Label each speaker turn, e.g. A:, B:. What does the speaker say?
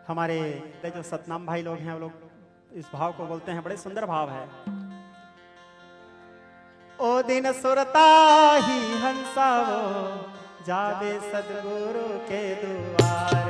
A: हमारे जो सतनाम भाई लोग हैं वो लोग इस भाव को बोलते हैं, बड़े सुंदर भाव है। ओ दिन सुरता ही हंसा वो जावे सदगुरु के दुआर।